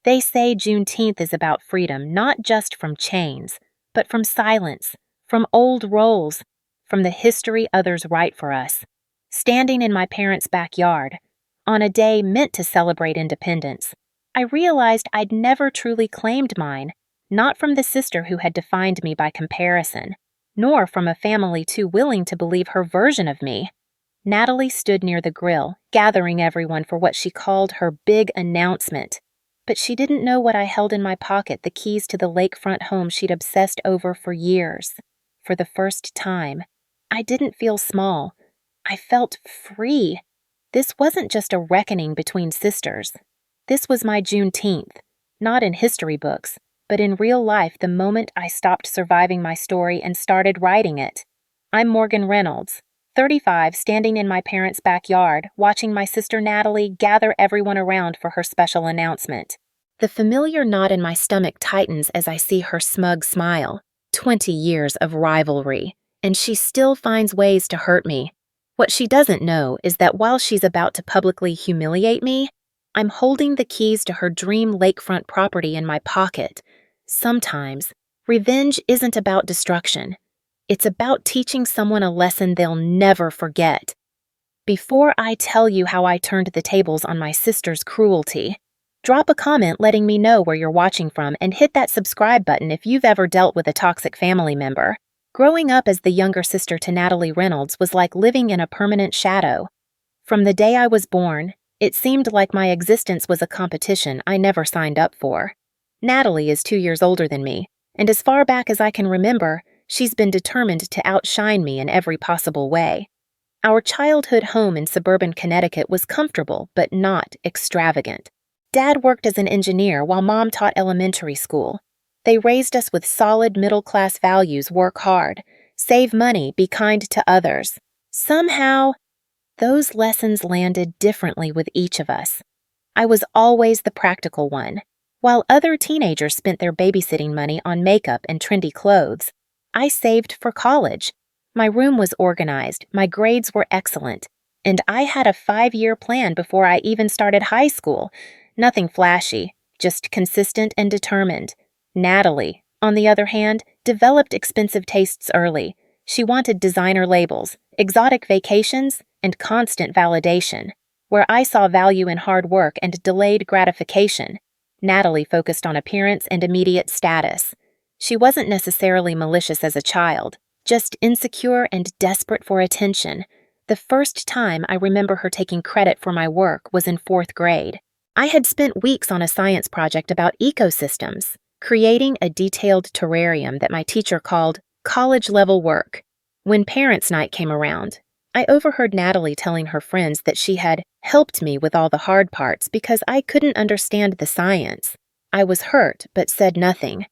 They say Juneteenth is about freedom, not just from chains, but from silence, from old roles, from the history others write for us. Standing in my parents' backyard, on a day meant to celebrate independence, I realized I'd never truly claimed mine, not from the sister who had defined me by comparison, nor from a family too willing to believe her version of me. Natalie stood near the grill, gathering everyone for what she called her big announcement. But she didn't know what I held in my pocket, the keys to the lakefront home she'd obsessed over for years. For the first time, I didn't feel small. I felt free. This wasn't just a reckoning between sisters. This was my Juneteenth, not in history books, but in real life the moment I stopped surviving my story and started writing it. I'm Morgan Reynolds, 35, standing in my parents' backyard, watching my sister Natalie gather everyone around for her special announcement. The familiar knot in my stomach tightens as I see her smug smile. 20 years of rivalry, and she still finds ways to hurt me. What she doesn't know is that while she's about to publicly humiliate me, I'm holding the keys to her dream lakefront property in my pocket. Sometimes, revenge isn't about destruction. It's about teaching someone a lesson they'll never forget. Before I tell you how I turned the tables on my sister's cruelty, drop a comment letting me know where you're watching from and hit that subscribe button if you've ever dealt with a toxic family member. Growing up as the younger sister to Natalie Reynolds was like living in a permanent shadow. From the day I was born, it seemed like my existence was a competition I never signed up for. Natalie is 2 years older than me, and as far back as I can remember, she's been determined to outshine me in every possible way. Our childhood home in suburban Connecticut was comfortable but not extravagant. Dad worked as an engineer while Mom taught elementary school. They raised us with solid middle-class values: work hard, save money, be kind to others. Somehow, those lessons landed differently with each of us. I was always the practical one. While other teenagers spent their babysitting money on makeup and trendy clothes, I saved for college. My room was organized, my grades were excellent, and I had a 5-year plan before I even started high school. Nothing flashy, just consistent and determined. Natalie, on the other hand, developed expensive tastes early. She wanted designer labels, exotic vacations, and constant validation. Where I saw value in hard work and delayed gratification, Natalie focused on appearance and immediate status. She wasn't necessarily malicious as a child, just insecure and desperate for attention. The first time I remember her taking credit for my work was in 4th grade. I had spent weeks on a science project about ecosystems, creating a detailed terrarium that my teacher called college-level work. When Parents' Night came around, I overheard Natalie telling her friends that she had helped me with all the hard parts because I couldn't understand the science. I was hurt but said nothing.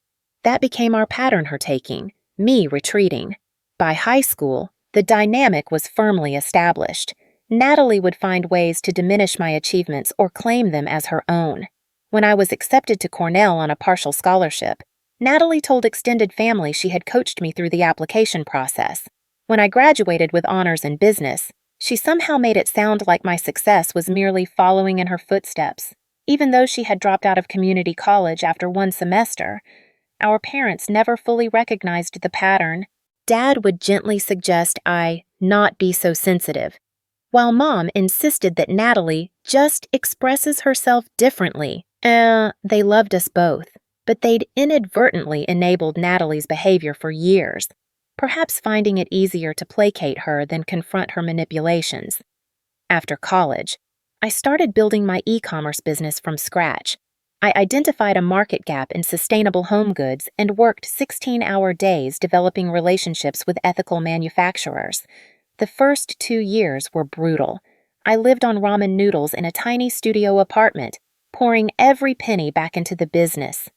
That became our pattern, her taking, me retreating. By high school, the dynamic was firmly established. Natalie would find ways to diminish my achievements or claim them as her own. When I was accepted to Cornell on a partial scholarship, Natalie told extended family she had coached me through the application process. When I graduated with honors in business, she somehow made it sound like my success was merely following in her footsteps. Even though she had dropped out of community college after 1 semester, our parents never fully recognized the pattern. Dad would gently suggest I not be so sensitive, while Mom insisted that Natalie just expresses herself differently. They loved us both, but they'd inadvertently enabled Natalie's behavior for years, perhaps finding it easier to placate her than confront her manipulations. After college, I started building my e-commerce business from scratch. I identified a market gap in sustainable home goods and worked 16-hour days developing relationships with ethical manufacturers. The first 2 years were brutal. I lived on ramen noodles in a tiny studio apartment, pouring every penny back into the business.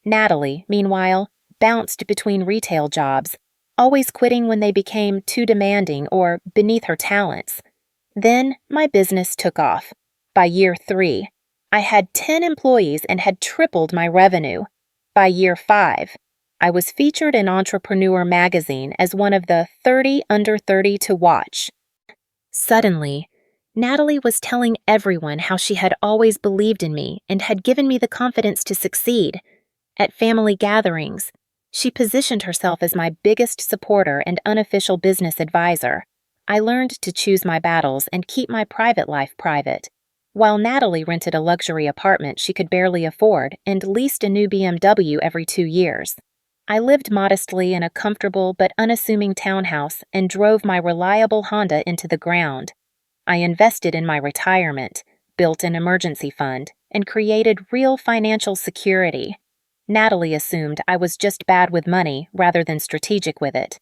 Natalie, meanwhile, bounced between retail jobs, always quitting when they became too demanding or beneath her talents. Then my business took off. By year 3, I had 10 employees and had tripled my revenue. By year 5, I was featured in Entrepreneur magazine as one of the 30 under 30 to watch. Suddenly, Natalie was telling everyone how she had always believed in me and had given me the confidence to succeed. At family gatherings, she positioned herself as my biggest supporter and unofficial business advisor. I learned to choose my battles and keep my private life private. While Natalie rented a luxury apartment she could barely afford and leased a new BMW every 2 years, I lived modestly in a comfortable but unassuming townhouse and drove my reliable Honda into the ground. I invested in my retirement, built an emergency fund, and created real financial security. Natalie assumed I was just bad with money rather than strategic with it.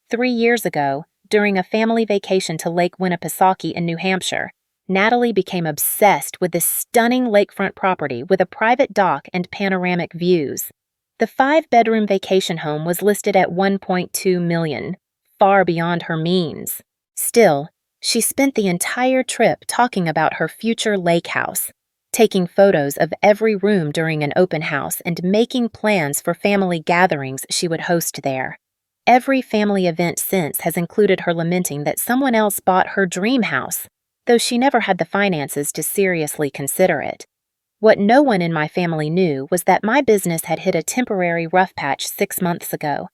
3 years ago, during a family vacation to Lake Winnipesaukee in New Hampshire, Natalie became obsessed with this stunning lakefront property with a private dock and panoramic views. The 5-bedroom vacation home was listed at $1.2 million, far beyond her means. Still, she spent the entire trip talking about her future lake house, taking photos of every room during an open house and making plans for family gatherings she would host there. Every family event since has included her lamenting that someone else bought her dream house, though she never had the finances to seriously consider it. What no one in my family knew was that my business had hit a temporary rough patch 6 months ago.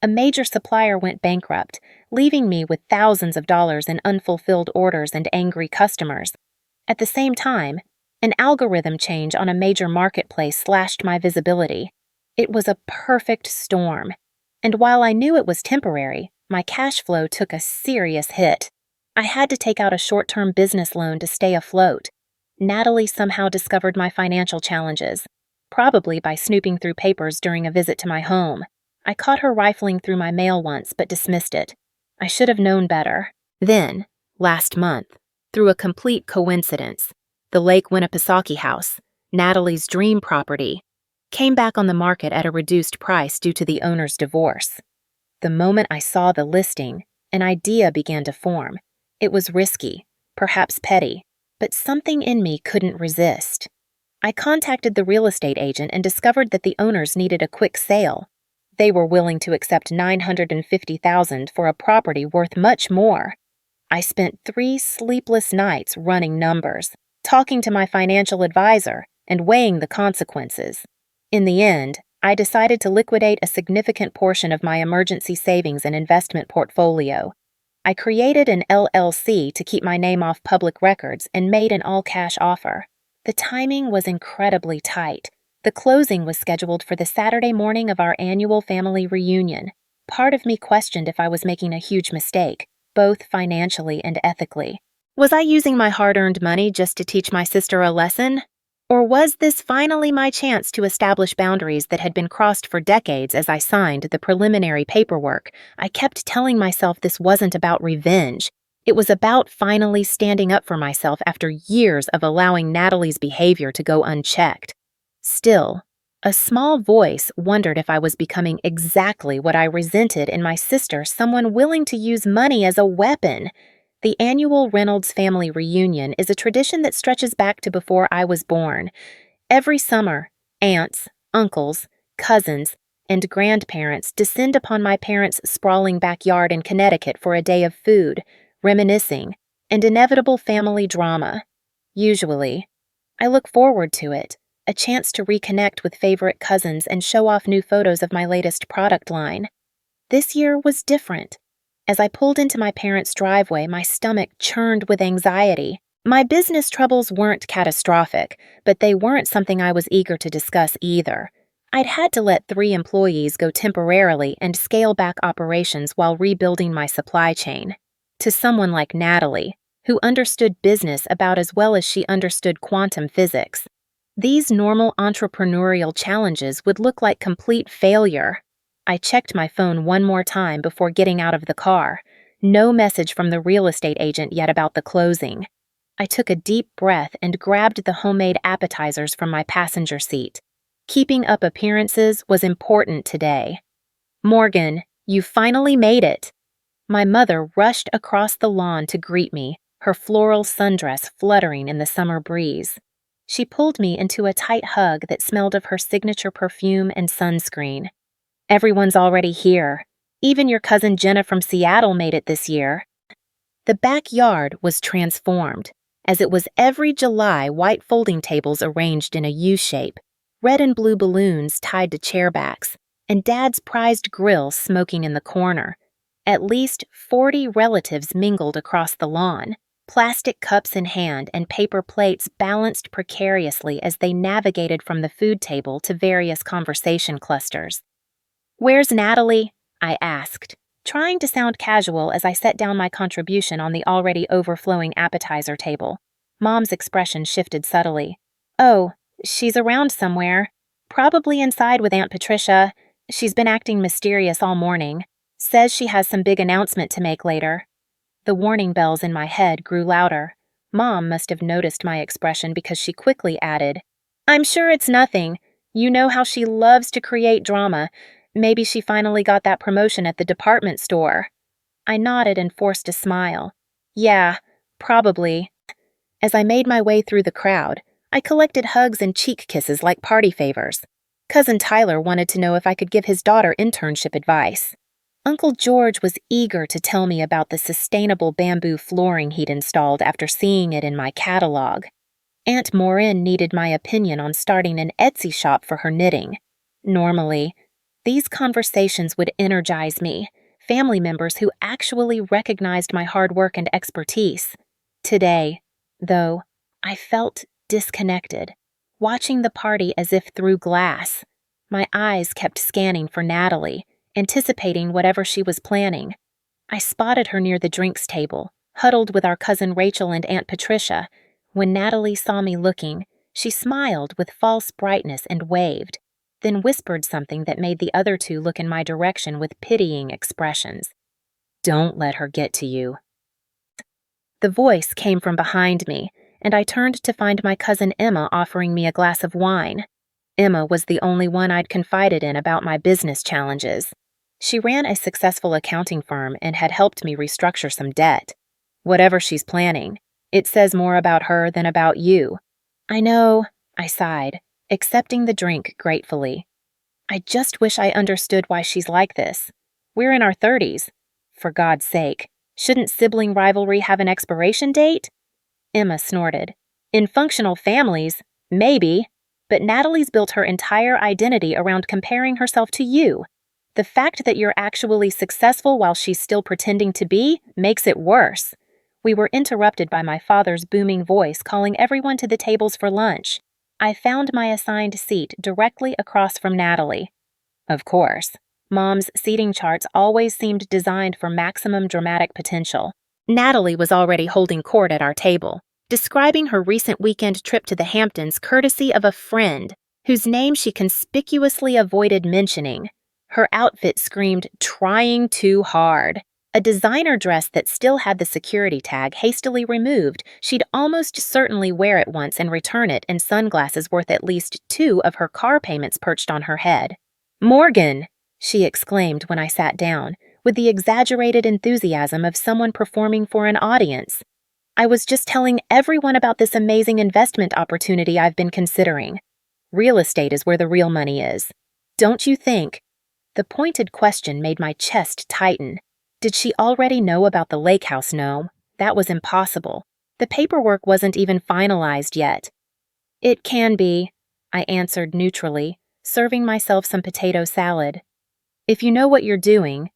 A major supplier went bankrupt, leaving me with thousands of dollars in unfulfilled orders and angry customers. At the same time, an algorithm change on a major marketplace slashed my visibility. It was a perfect storm. And while I knew it was temporary, my cash flow took a serious hit. I had to take out a short-term business loan to stay afloat. Natalie somehow discovered my financial challenges, probably by snooping through papers during a visit to my home. I caught her rifling through my mail once but dismissed it. I should have known better. Then, last month, through a complete coincidence, the Lake Winnipesaukee house, Natalie's dream property, came back on the market at a reduced price due to the owner's divorce. The moment I saw the listing, an idea began to form. It was risky, perhaps petty, but something in me couldn't resist. I contacted the real estate agent and discovered that the owners needed a quick sale. They were willing to accept $950,000 for a property worth much more. I spent 3 sleepless nights running numbers, talking to my financial advisor, and weighing the consequences. In the end, I decided to liquidate a significant portion of my emergency savings and investment portfolio. I created an LLC to keep my name off public records and made an all-cash offer. The timing was incredibly tight. The closing was scheduled for the Saturday morning of our annual family reunion. Part of me questioned if I was making a huge mistake, both financially and ethically. Was I using my hard-earned money just to teach my sister a lesson? Or was this finally my chance to establish boundaries that had been crossed for decades as I signed the preliminary paperwork? I kept telling myself this wasn't about revenge. It was about finally standing up for myself after years of allowing Natalie's behavior to go unchecked. Still, a small voice wondered if I was becoming exactly what I resented in my sister, someone willing to use money as a weapon. The annual Reynolds family reunion is a tradition that stretches back to before I was born. Every summer, aunts, uncles, cousins, and grandparents descend upon my parents' sprawling backyard in Connecticut for a day of food, reminiscing, and inevitable family drama. Usually, I look forward to it, a chance to reconnect with favorite cousins and show off new photos of my latest product line. This year was different. As I pulled into my parents' driveway, my stomach churned with anxiety. My business troubles weren't catastrophic, but they weren't something I was eager to discuss either. I'd had to let 3 employees go temporarily and scale back operations while rebuilding my supply chain. To someone like Natalie, who understood business about as well as she understood quantum physics, these normal entrepreneurial challenges would look like complete failure. I checked my phone one more time before getting out of the car. No message from the real estate agent yet about the closing. I took a deep breath and grabbed the homemade appetizers from my passenger seat. Keeping up appearances was important today. "Morgan, you finally made it." My mother rushed across the lawn to greet me, her floral sundress fluttering in the summer breeze. She pulled me into a tight hug that smelled of her signature perfume and sunscreen. "Everyone's already here. Even your cousin Jenna from Seattle made it this year." The backyard was transformed. as it was every July white folding tables arranged in a U shape, red and blue balloons tied to chair backs, and Dad's prized grill smoking in the corner. At least 40 relatives mingled across the lawn, plastic cups in hand and paper plates balanced precariously as they navigated from the food table to various conversation clusters. "Where's Natalie?" I asked, trying to sound casual as I set down my contribution on the already overflowing appetizer table. Mom's expression shifted subtly. "Oh, she's around somewhere. Probably inside with Aunt Patricia. She's been acting mysterious all morning. Says she has some big announcement to make later." The warning bells in my head grew louder. Mom must have noticed my expression because she quickly added, "I'm sure it's nothing. You know how she loves to create drama. Maybe she finally got that promotion at the department store." I nodded and forced a smile. "Yeah, probably." As I made my way through the crowd, I collected hugs and cheek kisses like party favors. Cousin Tyler wanted to know if I could give his daughter internship advice. Uncle George was eager to tell me about the sustainable bamboo flooring he'd installed after seeing it in my catalog. Aunt Maureen needed my opinion on starting an Etsy shop for her knitting. Normally, these conversations would energize me, family members who actually recognized my hard work and expertise. Today, though, I felt disconnected, watching the party as if through glass. My eyes kept scanning for Natalie, anticipating whatever she was planning. I spotted her near the drinks table, huddled with our cousin Rachel and Aunt Patricia. When Natalie saw me looking, she smiled with false brightness and waved, then whispered something that made the other two look in my direction with pitying expressions. "Don't let her get to you." The voice came from behind me, and I turned to find my cousin Emma offering me a glass of wine. Emma was the only one I'd confided in about my business challenges. She ran a successful accounting firm and had helped me restructure some debt. "Whatever she's planning, it says more about her than about you." "I know," I sighed, accepting the drink gratefully. "I just wish I understood why she's like this. We're in our 30s. For God's sake, shouldn't sibling rivalry have an expiration date?" Emma snorted. "In functional families, maybe, but Natalie's built her entire identity around comparing herself to you. The fact that you're actually successful while she's still pretending to be makes it worse." We were interrupted by my father's booming voice calling everyone to the tables for lunch. I found my assigned seat directly across from Natalie. Of course, Mom's seating charts always seemed designed for maximum dramatic potential. Natalie was already holding court at our table, describing her recent weekend trip to the Hamptons courtesy of a friend, whose name she conspicuously avoided mentioning. Her outfit screamed, "trying too hard." A designer dress that still had the security tag hastily removed. She'd almost certainly wear it once and return it, and sunglasses worth at least 2 of her car payments perched on her head. "Morgan!" she exclaimed when I sat down, with the exaggerated enthusiasm of someone performing for an audience. "I was just telling everyone about this amazing investment opportunity I've been considering. Real estate is where the real money is. Don't you think?" The pointed question made my chest tighten. Did she already know about the lake house? No, that was impossible. The paperwork wasn't even finalized yet. "It can be," I answered neutrally, serving myself some potato salad. "If you know what you're doing."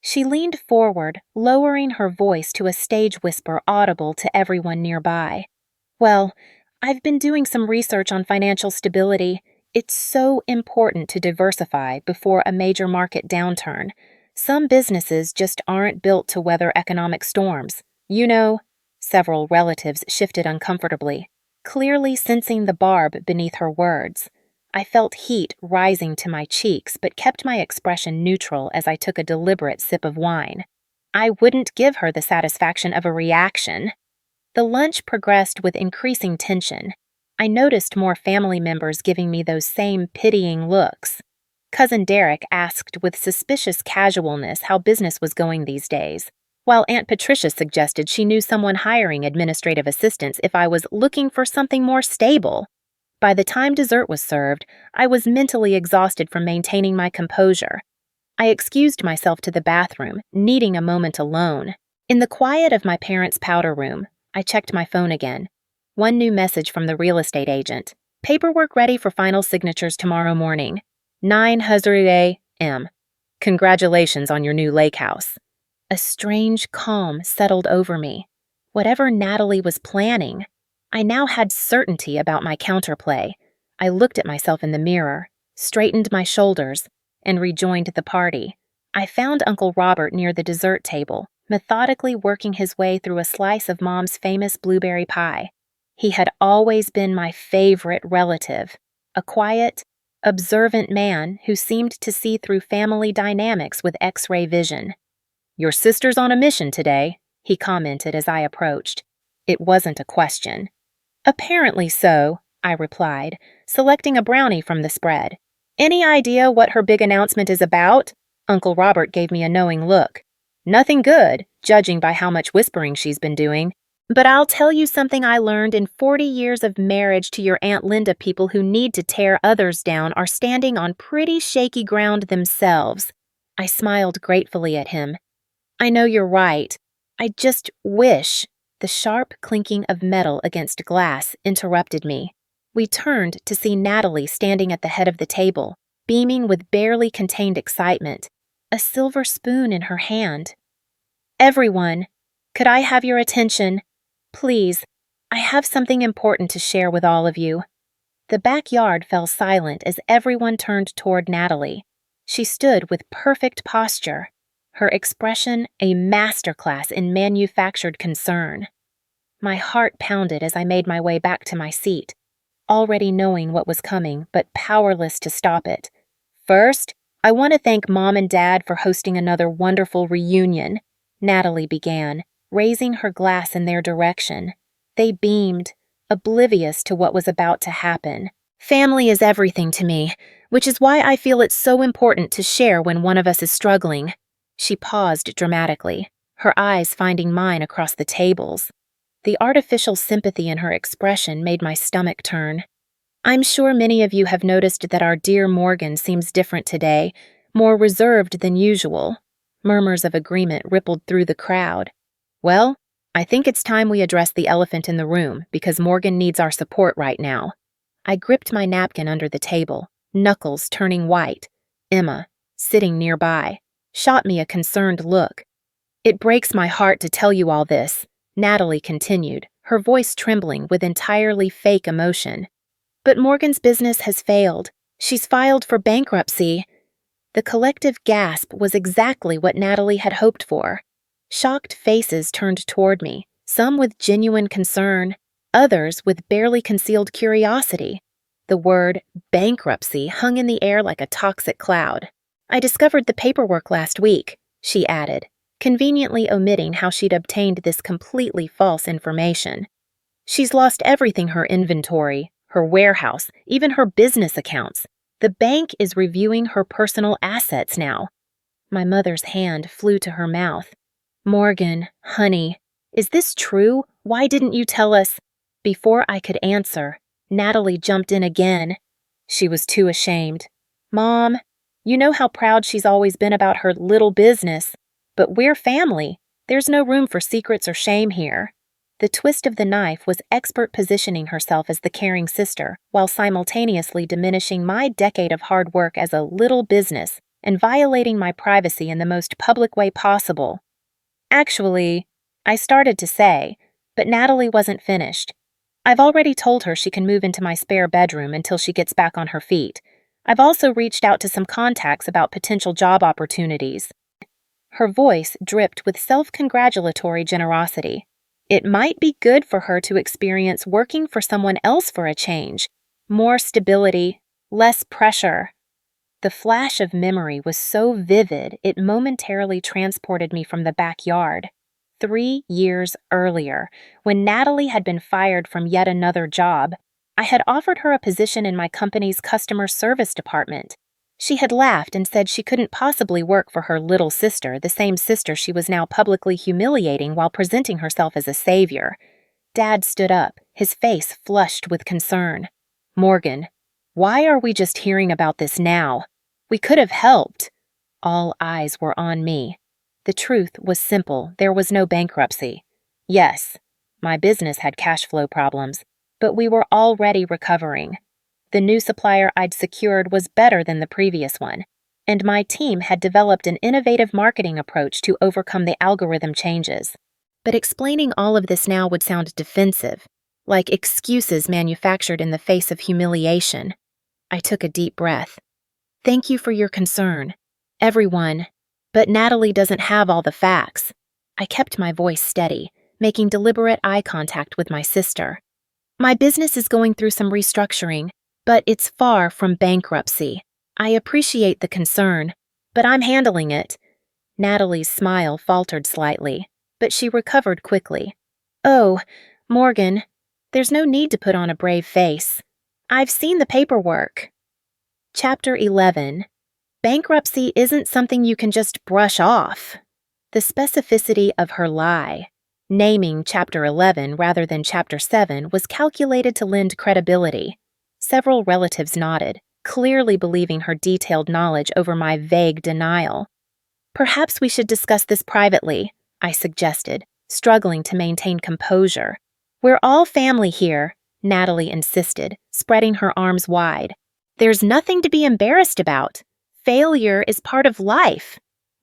She leaned forward, lowering her voice to a stage whisper audible to everyone nearby. "Well, I've been doing some research on financial stability. It's so important to diversify before a major market downturn. Some businesses just aren't built to weather economic storms. You know." Several relatives shifted uncomfortably, clearly sensing the barb beneath her words. I felt heat rising to my cheeks but kept my expression neutral as I took a deliberate sip of wine. I wouldn't give her the satisfaction of a reaction. The lunch progressed with increasing tension. I noticed more family members giving me those same pitying looks. Cousin Derek asked with suspicious casualness how business was going these days, while Aunt Patricia suggested she knew someone hiring administrative assistants if I was looking for something more stable. By the time dessert was served, I was mentally exhausted from maintaining my composure. I excused myself to the bathroom, needing a moment alone. In the quiet of my parents' powder room, I checked my phone again. One new message from the real estate agent. Paperwork ready for final signatures tomorrow morning. 9:00 a.m. Congratulations on your new lake house. A strange calm settled over me. Whatever Natalie was planning, I now had certainty about my counterplay. I looked at myself in the mirror, straightened my shoulders, and rejoined the party. I found Uncle Robert near the dessert table, methodically working his way through a slice of Mom's famous blueberry pie. He had always been my favorite relative, a quiet, observant man who seemed to see through family dynamics with X-ray vision. "Your sister's on a mission today," he commented as I approached. It wasn't a question. "Apparently so," I replied, selecting a brownie from the spread. "Any idea what her big announcement is about?" Uncle Robert gave me a knowing look. "Nothing good, judging by how much whispering she's been doing. But I'll tell you something I learned in 40 years of marriage to your Aunt Linda. People who need to tear others down are standing on pretty shaky ground themselves." I smiled gratefully at him. "I know you're right. I just wish—" The sharp clinking of metal against glass interrupted me. We turned to see Natalie standing at the head of the table, beaming with barely contained excitement, a silver spoon in her hand. "Everyone, could I have your attention? Please, I have something important to share with all of you." The backyard fell silent as everyone turned toward Natalie. She stood with perfect posture, her expression a masterclass in manufactured concern. My heart pounded as I made my way back to my seat, already knowing what was coming but powerless to stop it. "First, I want to thank Mom and Dad for hosting another wonderful reunion," Natalie began, raising her glass in their direction. They beamed, oblivious to what was about to happen. "Family is everything to me, which is why I feel it's so important to share when one of us is struggling." She paused dramatically, her eyes finding mine across the tables. The artificial sympathy in her expression made my stomach turn. "I'm sure many of you have noticed that our dear Morgan seems different today, more reserved than usual." Murmurs of agreement rippled through the crowd. "Well, I think it's time we address the elephant in the room because Morgan needs our support right now." I gripped my napkin under the table, knuckles turning white. Emma, sitting nearby, shot me a concerned look. "It breaks my heart to tell you all this," Natalie continued, her voice trembling with entirely fake emotion. "But Morgan's business has failed. She's filed for bankruptcy." The collective gasp was exactly what Natalie had hoped for. Shocked faces turned toward me, some with genuine concern, others with barely concealed curiosity. The word bankruptcy hung in the air like a toxic cloud. "I discovered the paperwork last week," she added, conveniently omitting how she'd obtained this completely false information. "She's lost everything: her inventory, her warehouse, even her business accounts. The bank is reviewing her personal assets now." My mother's hand flew to her mouth. "Morgan, honey, is this true? Why didn't you tell us?" Before I could answer, Natalie jumped in again. She was too ashamed. "Mom, you know how proud she's always been about her little business. But we're family. There's no room for secrets or shame here." The twist of the knife was expert positioning herself as the caring sister, while simultaneously diminishing my decade of hard work as a little business and violating my privacy in the most public way possible. "Actually," I started to say, but Natalie wasn't finished. "I've already told her she can move into my spare bedroom until she gets back on her feet. I've also reached out to some contacts about potential job opportunities." Her voice dripped with self-congratulatory generosity. "It might be good for her to experience working for someone else for a change. More stability, less pressure." The flash of memory was so vivid it momentarily transported me from the backyard. 3 years earlier, when Natalie had been fired from yet another job, I had offered her a position in my company's customer service department. She had laughed and said she couldn't possibly work for her little sister, the same sister she was now publicly humiliating while presenting herself as a savior. Dad stood up, his face flushed with concern. "Morgan, why are we just hearing about this now? We could have helped." All eyes were on me. The truth was simple: there was no bankruptcy. Yes, My business had cash flow problems, but we were already recovering. The new supplier I'd secured was better than the previous one, and my team had developed an innovative marketing approach to overcome the algorithm changes. But explaining all of this now would sound defensive, like excuses manufactured in the face of humiliation. I took a deep breath. Thank you for your concern. Everyone. But Natalie doesn't have all the facts. I kept my voice steady, making deliberate eye contact with my sister. My business is going through some restructuring, but it's far from bankruptcy. I appreciate the concern, but I'm handling it. Natalie's smile faltered slightly, but she recovered quickly. Oh, Morgan, there's no need to put on a brave face. I've seen the paperwork. Chapter 11. Bankruptcy isn't something you can just brush off. The specificity of her lie, naming Chapter 11 rather than Chapter 7, was calculated to lend credibility. Several relatives nodded, clearly believing her detailed knowledge over my vague denial. Perhaps we should discuss this privately, I suggested, struggling to maintain composure. We're all family here, Natalie insisted, spreading her arms wide. There's nothing to be embarrassed about. Failure is part of life.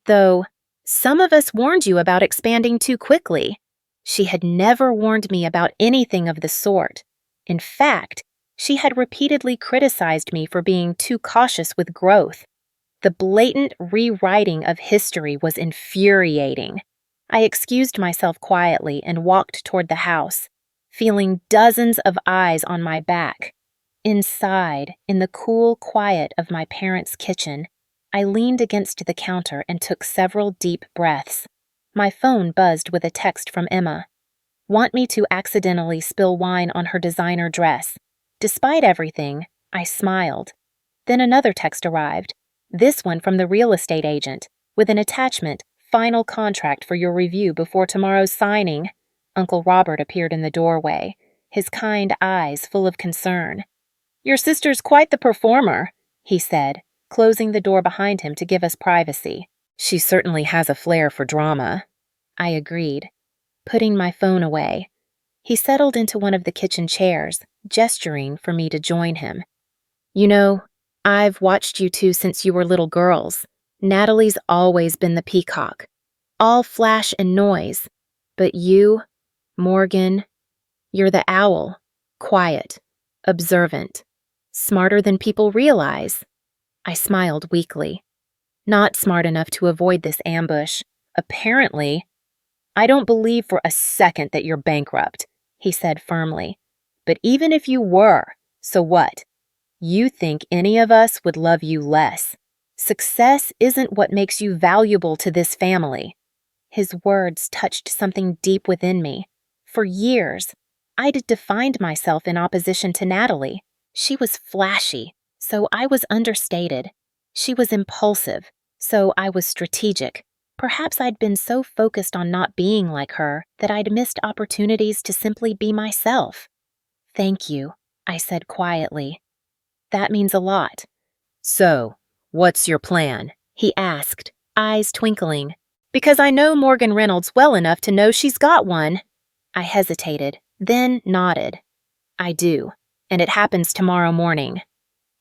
Though, some of us warned you about expanding too quickly. She had never warned me about anything of the sort. In fact, she had repeatedly criticized me for being too cautious with growth. The blatant rewriting of history was infuriating. I excused myself quietly and walked toward the house, feeling dozens of eyes on my back. Inside, in the cool quiet of my parents' kitchen, I leaned against the counter and took several deep breaths. My phone buzzed with a text from Emma. Want me to accidentally spill wine on her designer dress? Despite everything, I smiled. Then another text arrived, this one from the real estate agent, with an attachment, final contract for your review before tomorrow's signing. Uncle Robert appeared in the doorway, his kind eyes full of concern. Your sister's quite the performer, he said, closing the door behind him to give us privacy. She certainly has a flair for drama. I agreed, putting my phone away. He settled into one of the kitchen chairs, gesturing for me to join him. You know, I've watched you two since you were little girls. Natalie's always been the peacock, all flash and noise. But you, Morgan, you're the owl, quiet, observant, smarter than people realize. I smiled weakly. Not smart enough to avoid this ambush. Apparently. I don't believe for a second that you're bankrupt, he said firmly. But even if you were, so what? You think any of us would love you less. Success isn't what makes you valuable to this family. His words touched something deep within me. For years, I'd defined myself in opposition to Natalie. She was flashy, so I was understated. She was impulsive, so I was strategic. Perhaps I'd been so focused on not being like her that I'd missed opportunities to simply be myself. Thank you, I said quietly. That means a lot. So, what's your plan? He asked, eyes twinkling. Because I know Morgan Reynolds well enough to know she's got one. I hesitated, then nodded. I do, and it happens tomorrow morning.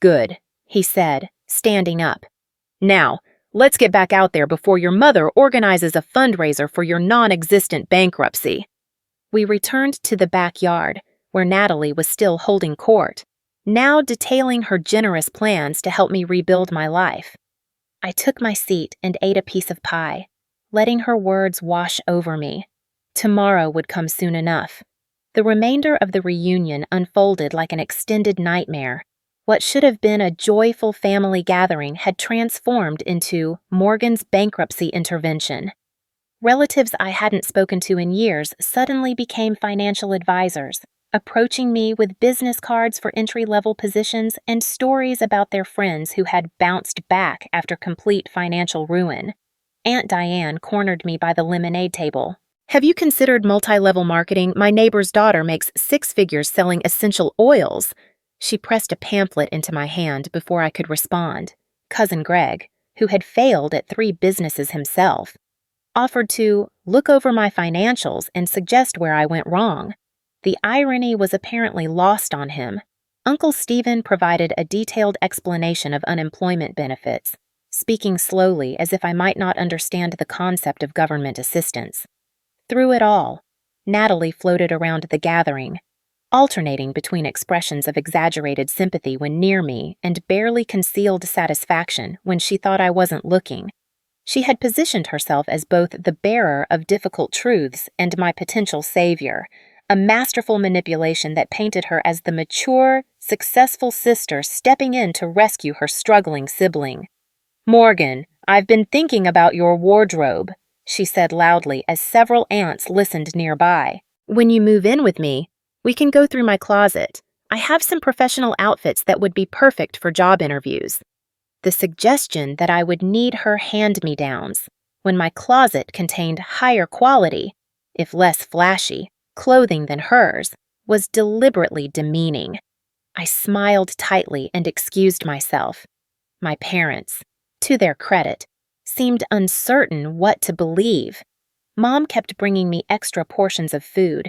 Good, he said, standing up. Now, let's get back out there before your mother organizes a fundraiser for your non-existent bankruptcy. We returned to the backyard, where Natalie was still holding court, now detailing her generous plans to help me rebuild my life. I took my seat and ate a piece of pie, letting her words wash over me. Tomorrow would come soon enough. The remainder of the reunion unfolded like an extended nightmare. What should have been a joyful family gathering had transformed into Morgan's bankruptcy intervention. Relatives I hadn't spoken to in years suddenly became financial advisors, approaching me with business cards for entry-level positions and stories about their friends who had bounced back after complete financial ruin. Aunt Diane cornered me by the lemonade table. Have you considered multi-level marketing? My neighbor's daughter makes 6 figures selling essential oils. She pressed a pamphlet into my hand before I could respond. Cousin Greg, who had failed at 3 businesses himself. offered to look over my financials and suggest where I went wrong. The irony was apparently lost on him. Uncle Stephen provided a detailed explanation of unemployment benefits, speaking slowly as if I might not understand the concept of government assistance. Through it all, Natalie floated around the gathering, alternating between expressions of exaggerated sympathy when near me and barely concealed satisfaction when she thought I wasn't looking. She had positioned herself as both the bearer of difficult truths and my potential savior, a masterful manipulation that painted her as the mature, successful sister stepping in to rescue her struggling sibling. "Morgan, I've been thinking about your wardrobe," she said loudly as several aunts listened nearby. "When you move in with me, we can go through my closet. I have some professional outfits that would be perfect for job interviews." The suggestion that I would need her hand-me-downs when my closet contained higher quality, if less flashy, clothing than hers was deliberately demeaning. I smiled tightly and excused myself. My parents, to their credit, seemed uncertain what to believe. Mom kept bringing me extra portions of food,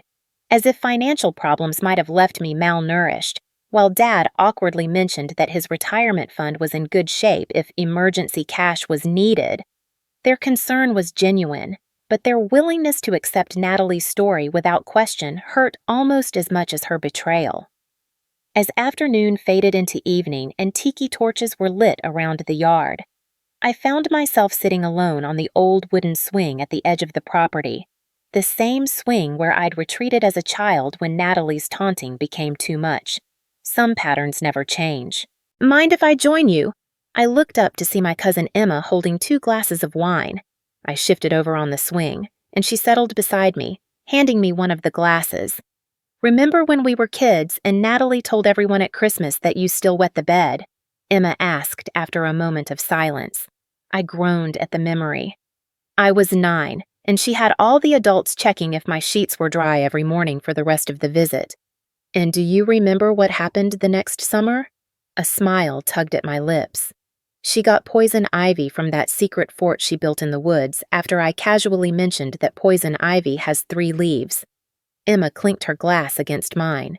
as if financial problems might have left me malnourished, while Dad awkwardly mentioned that his retirement fund was in good shape if emergency cash was needed. Their concern was genuine, but their willingness to accept Natalie's story without question hurt almost as much as her betrayal. As afternoon faded into evening and tiki torches were lit around the yard, I found myself sitting alone on the old wooden swing at the edge of the property, the same swing where I'd retreated as a child when Natalie's taunting became too much. Some patterns never change. "Mind if I join you?" I looked up to see my cousin Emma holding 2 glasses of wine. I shifted over on the swing, and she settled beside me, handing me one of the glasses. "Remember when we were kids and Natalie told everyone at Christmas that you still wet the bed?" Emma asked after a moment of silence. I groaned at the memory. I was 9, and she had all the adults checking if my sheets were dry every morning for the rest of the visit. "And do you remember what happened the next summer?" A smile tugged at my lips. She got poison ivy from that secret fort she built in the woods after I casually mentioned that poison ivy has 3 leaves. Emma clinked her glass against mine.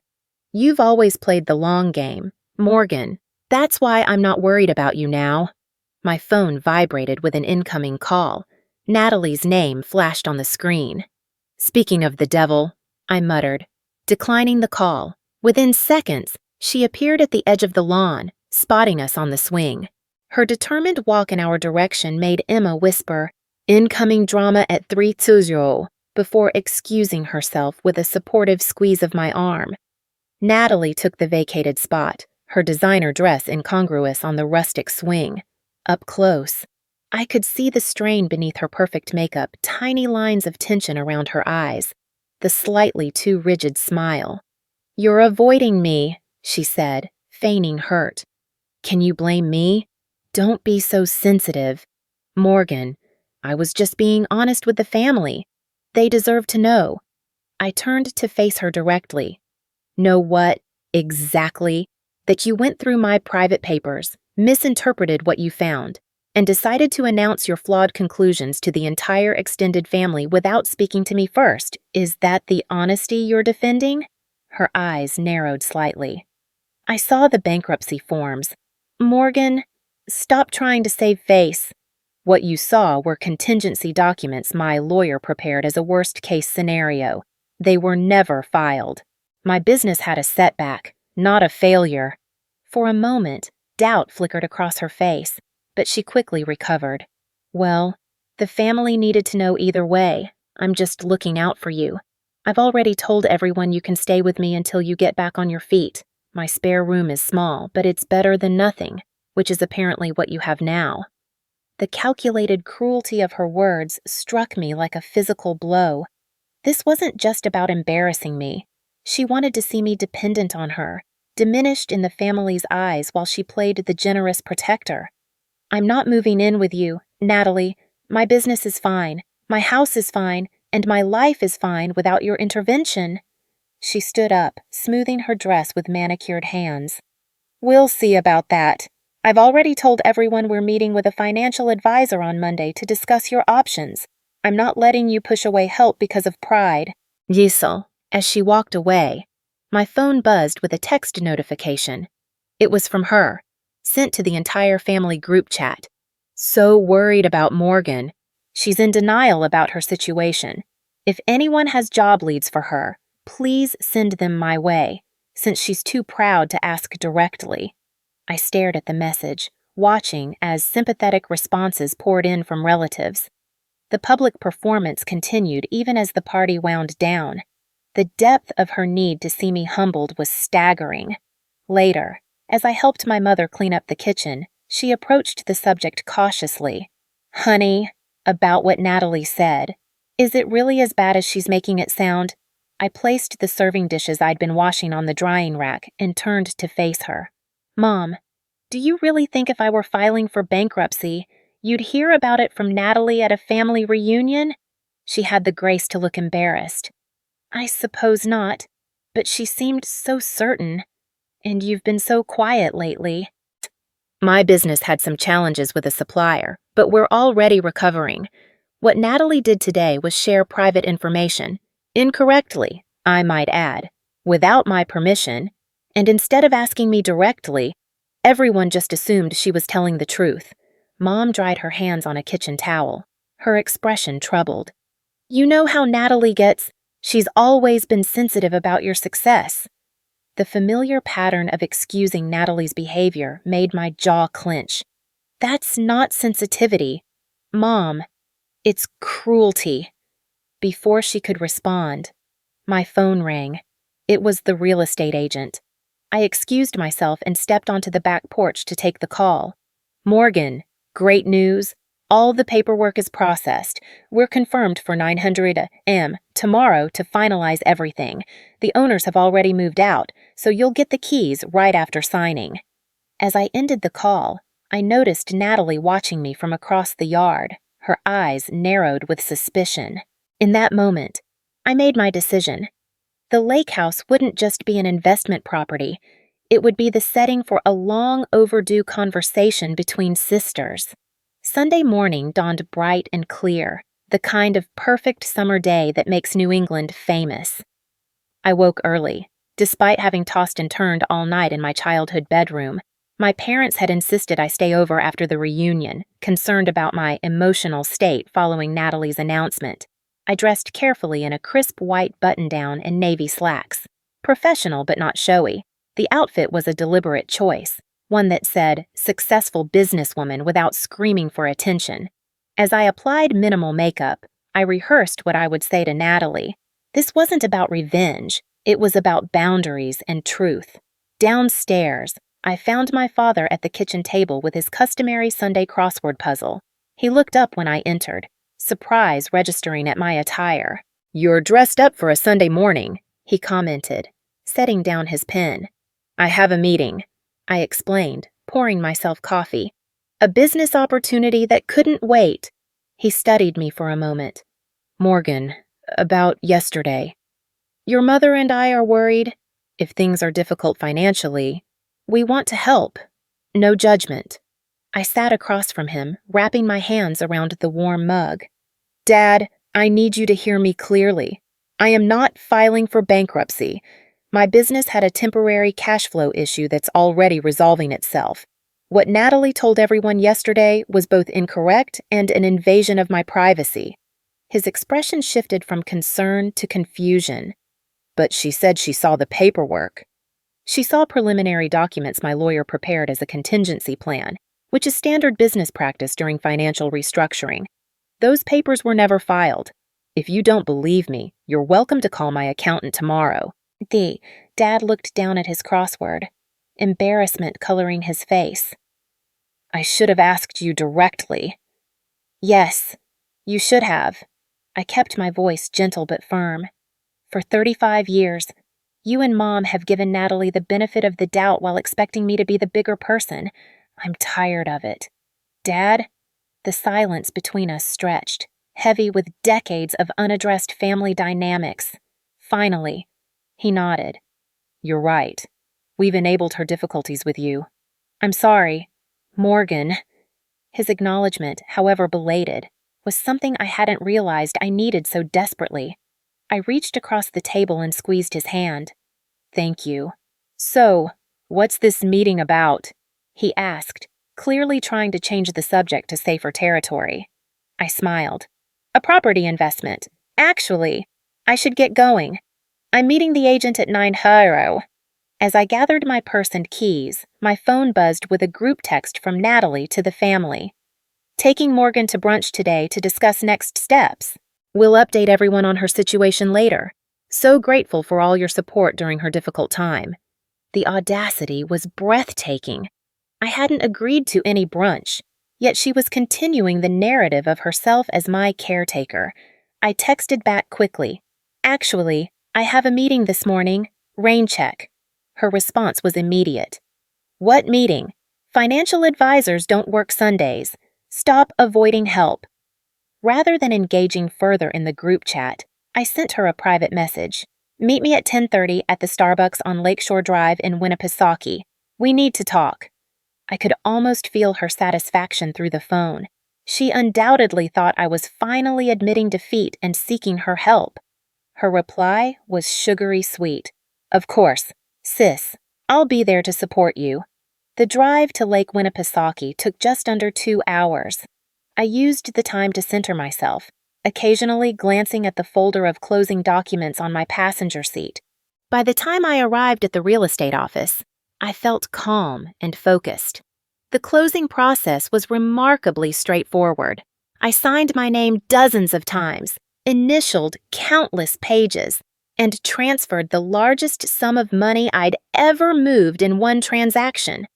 "You've always played the long game, Morgan. That's why I'm not worried about you now." My phone vibrated with an incoming call. Natalie's name flashed on the screen. "Speaking of the devil," I muttered, declining the call. Within seconds, she appeared at the edge of the lawn, spotting us on the swing. Her determined walk in our direction made Emma whisper, "Incoming drama at 3:20, before excusing herself with a supportive squeeze of my arm. Natalie took the vacated spot, her designer dress incongruous on the rustic swing. Up close, I could see the strain beneath her perfect makeup, tiny lines of tension around her eyes, the slightly too rigid smile. "You're avoiding me," she said, feigning hurt. "Can you blame me? Don't be so sensitive. Morgan, I was just being honest with the family. They deserve to know." I turned to face her directly. "Know what, exactly? That you went through my private papers, misinterpreted what you found, and decided to announce your flawed conclusions to the entire extended family without speaking to me first. Is that the honesty you're defending?" Her eyes narrowed slightly. I saw the bankruptcy forms. "Morgan, stop trying to save face." What you saw were contingency documents my lawyer prepared as a worst-case scenario. They were never filed. My business had a setback, not a failure. For a moment, doubt flickered across her face, but she quickly recovered. "Well, the family needed to know either way. I'm just looking out for you. I've already told everyone you can stay with me until you get back on your feet. My spare room is small, but it's better than nothing, which is apparently what you have now." The calculated cruelty of her words struck me like a physical blow. This wasn't just about embarrassing me. She wanted to see me dependent on her, diminished in the family's eyes while she played the generous protector. "I'm not moving in with you, Natalie. My business is fine, my house is fine, and my life is fine without your intervention." She stood up, smoothing her dress with manicured hands. "We'll see about that. I've already told everyone we're meeting with a financial advisor on Monday to discuss your options. I'm not letting you push away help because of pride. Yisel, as she walked away, my phone buzzed with a text notification. It was from her, sent to the entire family group chat. So worried about Morgan. She's in denial about her situation. If anyone has job leads for her, please send them my way, since she's too proud to ask directly. I stared at the message, watching as sympathetic responses poured in from relatives. The public performance continued even as the party wound down. The depth of her need to see me humbled was staggering. Later, as I helped my mother clean up the kitchen, she approached the subject cautiously. Honey, about what Natalie said. Is it really as bad as she's making it sound? I placed the serving dishes I'd been washing on the drying rack and turned to face her. Mom, do you really think if I were filing for bankruptcy, you'd hear about it from Natalie at a family reunion? She had the grace to look embarrassed. I suppose not, but she seemed so certain. And you've been so quiet lately. My business had some challenges with a supplier, but we're already recovering. What Natalie did today was share private information, incorrectly, I might add, without my permission, and instead of asking me directly, everyone just assumed she was telling the truth. Mom dried her hands on a kitchen towel, her expression troubled. You know how Natalie gets, she's always been sensitive about your success. The familiar pattern of excusing Natalie's behavior made my jaw clench. That's not sensitivity. Mom, it's cruelty. Before she could respond, my phone rang. It was the real estate agent. I excused myself and stepped onto the back porch to take the call. Morgan, great news. All the paperwork is processed. We're confirmed for 900 M tomorrow to finalize everything. The owners have already moved out, so you'll get the keys right after signing. As I ended the call, I noticed Natalie watching me from across the yard, her eyes narrowed with suspicion. In that moment, I made my decision. The lake house wouldn't just be an investment property. It would be the setting for a long overdue conversation between sisters. Sunday morning dawned bright and clear, the kind of perfect summer day that makes New England famous. I woke early. Despite having tossed and turned all night in my childhood bedroom, my parents had insisted I stay over after the reunion, concerned about my emotional state following Natalie's announcement. I dressed carefully in a crisp white button-down and navy slacks. Professional but not showy, the outfit was a deliberate choice. One that said, successful businesswoman without screaming for attention. As I applied minimal makeup, I rehearsed what I would say to Natalie. This wasn't about revenge, it was about boundaries and truth. Downstairs, I found my father at the kitchen table with his customary Sunday crossword puzzle. He looked up when I entered, surprise registering at my attire. You're dressed up for a Sunday morning, he commented, setting down his pen. I have a meeting, I explained, pouring myself coffee. A business opportunity that couldn't wait. He studied me for a moment. Morgan, about yesterday. Your mother and I are worried. If things are difficult financially, we want to help. No judgment. I sat across from him, wrapping my hands around the warm mug. Dad, I need you to hear me clearly. I am not filing for bankruptcy. My business had a temporary cash flow issue that's already resolving itself. What Natalie told everyone yesterday was both incorrect and an invasion of my privacy. His expression shifted from concern to confusion. But she said she saw the paperwork. She saw preliminary documents my lawyer prepared as a contingency plan, which is standard business practice during financial restructuring. Those papers were never filed. If you don't believe me, you're welcome to call my accountant tomorrow. Dad looked down at his crossword, embarrassment coloring his face. I should have asked you directly. Yes, you should have. I kept my voice gentle but firm. For 35 years, you and Mom have given Natalie the benefit of the doubt while expecting me to be the bigger person. I'm tired of it. Dad? The silence between us stretched, heavy with decades of unaddressed family dynamics. Finally, he nodded. You're right. We've enabled her difficulties with you. I'm sorry. Morgan. His acknowledgement, however belated, was something I hadn't realized I needed so desperately. I reached across the table and squeezed his hand. "Thank you." "So, what's this meeting about?" he asked, clearly trying to change the subject to safer territory. I smiled. "A property investment. Actually, I should get going. I'm meeting the agent at 9:00. As I gathered my purse and keys, my phone buzzed with a group text from Natalie to the family. "Taking Morgan to brunch today to discuss next steps. We'll update everyone on her situation later. So grateful for all your support during her difficult time." The audacity was breathtaking. I hadn't agreed to any brunch, yet she was continuing the narrative of herself as my caretaker. I texted back quickly, "Actually, I have a meeting this morning. Rain check." Her response was immediate. "What meeting? Financial advisors don't work Sundays. Stop avoiding help." Rather than engaging further in the group chat, I sent her a private message. "Meet me at 10:30 at the Starbucks on Lakeshore Drive in Winnipesaukee. We need to talk." I could almost feel her satisfaction through the phone. She undoubtedly thought I was finally admitting defeat and seeking her help. Her reply was sugary sweet. "Of course. Sis, I'll be there to support you." The drive to Lake Winnipesaukee took just under 2 hours. I used the time to center myself, occasionally glancing at the folder of closing documents on my passenger seat. By the time I arrived at the real estate office, I felt calm and focused. The closing process was remarkably straightforward. I signed my name dozens of times, initialed countless pages, and transferred the largest sum of money I'd ever moved in one transaction.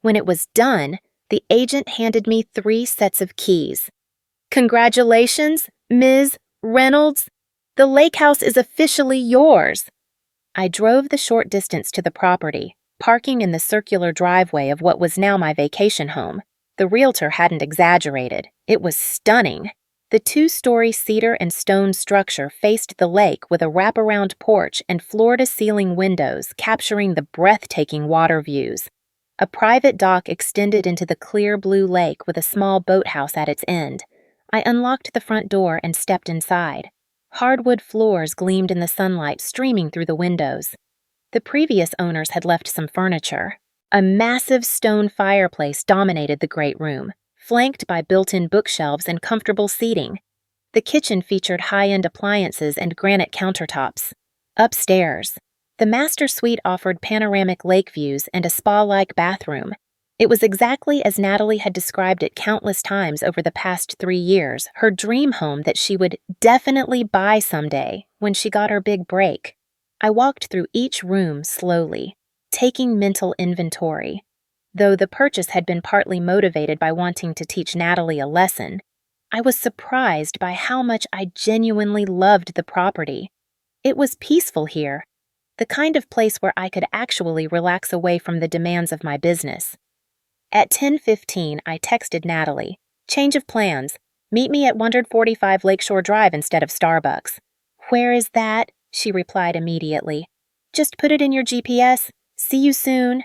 When it was done, the agent handed me 3 sets of keys. "Congratulations, Ms. Reynolds. The lake house is officially yours." I drove the short distance to the property, parking in the circular driveway of what was now my vacation home. The realtor hadn't exaggerated. It was stunning. The 2-story cedar and stone structure faced the lake with a wraparound porch and floor-to-ceiling windows capturing the breathtaking water views. A private dock extended into the clear blue lake with a small boathouse at its end. I unlocked the front door and stepped inside. Hardwood floors gleamed in the sunlight streaming through the windows. The previous owners had left some furniture. A massive stone fireplace dominated the great room, flanked by built-in bookshelves and comfortable seating. The kitchen featured high-end appliances and granite countertops. Upstairs, the master suite offered panoramic lake views and a spa-like bathroom. It was exactly as Natalie had described it countless times over the past 3 years, her dream home that she would definitely buy someday when she got her big break. I walked through each room slowly, taking mental inventory. Though the purchase had been partly motivated by wanting to teach Natalie a lesson, I was surprised by how much I genuinely loved the property. It was peaceful here, the kind of place where I could actually relax away from the demands of my business. At 10:15, I texted Natalie, "Change of plans. Meet me at 145 Lakeshore Drive instead of Starbucks." "Where is that?" she replied immediately. "Just put it in your GPS. See you soon."